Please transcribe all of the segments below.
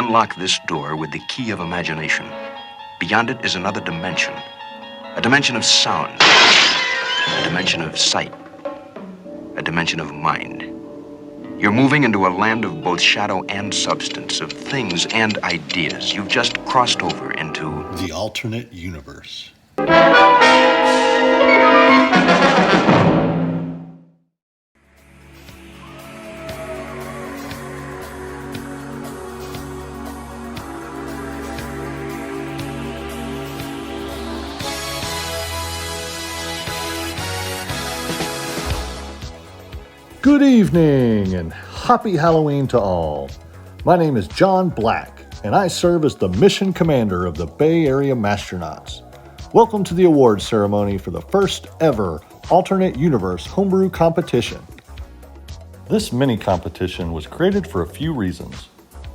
unlock this door with the key of imagination. Beyond it is another dimension. A dimension of sound. A dimension of sight. A dimension of mind. You're moving into a land of both shadow and substance, of things and ideas. You've just crossed over into the alternate universe. Good evening and happy Halloween to all. My name is John Black and I serve as the mission commander of the Bay Area Mashtronauts. Welcome to the award ceremony for the first ever Alternate Universe Homebrew Competition. This mini competition was created for a few reasons.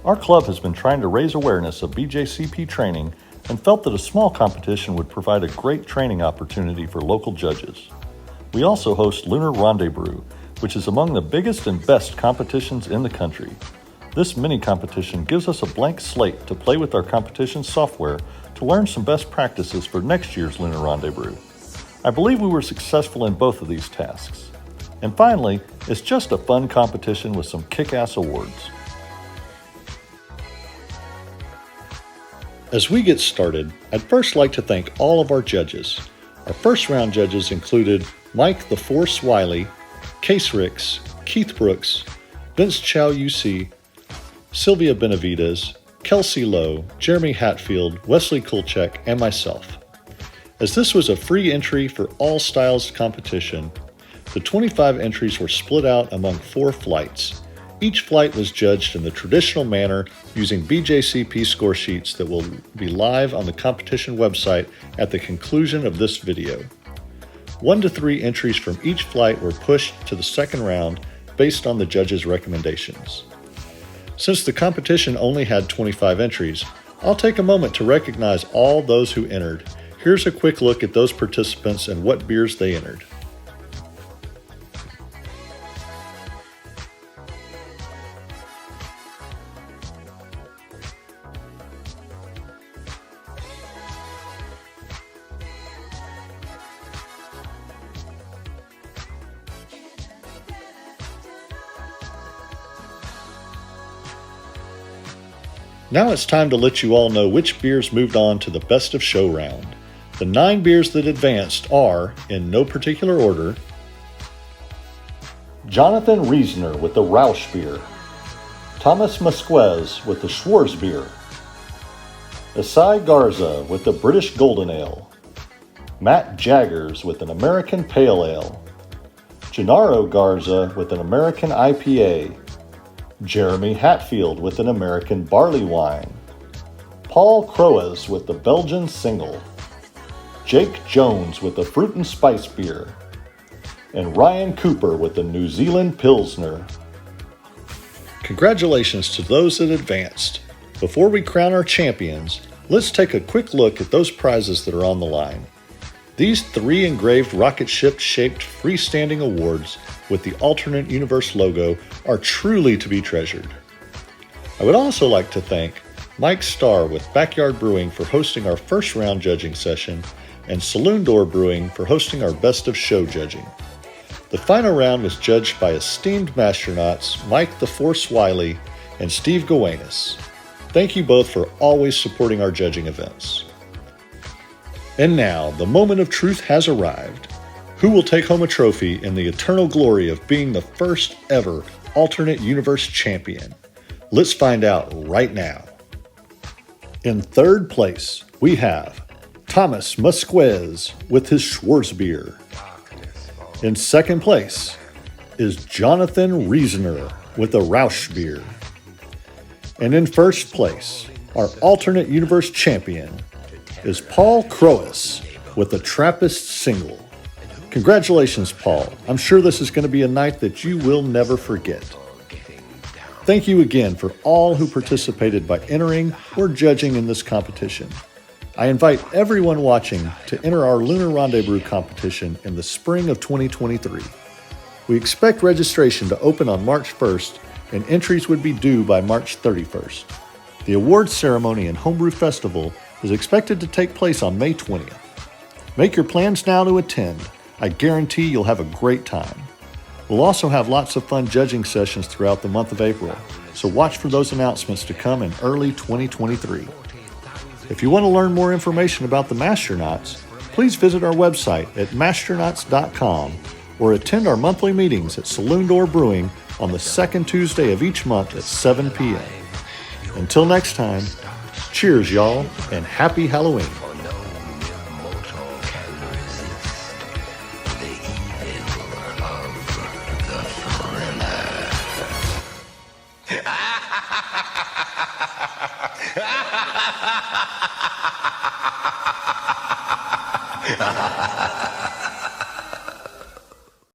Our club has been trying to raise awareness of BJCP training and felt that a small competition would provide a great training opportunity for local judges. We also host Lunar Rendezvous, which is among the biggest and best competitions in the country. This mini competition gives us a blank slate to play with our competition software to learn some best practices for next year's Lunar Rendezvous. I believe we were successful in both of these tasks. And finally, it's just a fun competition with some kick-ass awards. As we get started, I'd first like to thank all of our judges. Our first round judges included Mike the Force Wiley, Case Ricks, Keith Brooks, Vince Chow UC, Sylvia Benavides, Kelsey Lowe, Jeremy Hatfield, Wesley Kulchek, and myself. As this was a free entry for all styles competition, the 25 entries were split out among 4 flights. Each flight was judged in the traditional manner using BJCP score sheets that will be live on the competition website at the conclusion of this video. 1 to 3 entries from each flight were pushed to the second round based on the judges' recommendations. Since the competition only had 25 entries, I'll take a moment to recognize all those who entered. Here's a quick look at those participants and what beers they entered. Now it's time to let you all know which beers moved on to the best of show round. The 9 beers that advanced are, in no particular order, Jonathan Reisner with the Rausch beer, Thomas Musquez with the Schwarz beer, Isai Garza with the British Golden Ale, Matt Jaggers with an American Pale Ale, Gennaro Garza with an American IPA, Jeremy Hatfield with an American Barley Wine, Paul Croas with the Belgian Single, Jake Jones with the Fruit and Spice Beer, and Ryan Cooper with the New Zealand Pilsner. Congratulations to those that advanced. Before we crown our champions, let's take a quick look at those prizes that are on the line. These 3 engraved rocket ship-shaped freestanding awards with the Alternate Universe logo are truly to be treasured. I would also like to thank Mike Starr with Backyard Brewing for hosting our first round judging session and Saloon Door Brewing for hosting our best of show judging. The final round was judged by esteemed Mastronauts Mike the Force Wiley and Steve Gowanis. Thank you both for always supporting our judging events. And now, the moment of truth has arrived. Who will take home a trophy in the eternal glory of being the first ever Alternate Universe champion? Let's find out right now. In third place, we have Thomas Musquez with his Schwarz beer. In second place is Jonathan Reisner with the Rausch beer. And in first place, our Alternate Universe champion is Paul Croas with the Trappist Single. Congratulations, Paul. I'm sure this is going to be a night that you will never forget. Thank you again for all who participated by entering or judging in this competition. I invite everyone watching to enter our Lunar Rendezvous competition in the spring of 2023. We expect registration to open on March 1st and entries would be due by March 31st. The awards ceremony and homebrew festival is expected to take place on May 20th. Make your plans now to attend. I guarantee you'll have a great time. We'll also have lots of fun judging sessions throughout the month of April, so watch for those announcements to come in early 2023. If you want to learn more information about the Mashtronauts, please visit our website at mashtronauts.com or attend our monthly meetings at Saloon Door Brewing on the second Tuesday of each month at 7 p.m. Until next time, cheers, y'all, and happy Halloween. Ha ha ha ha!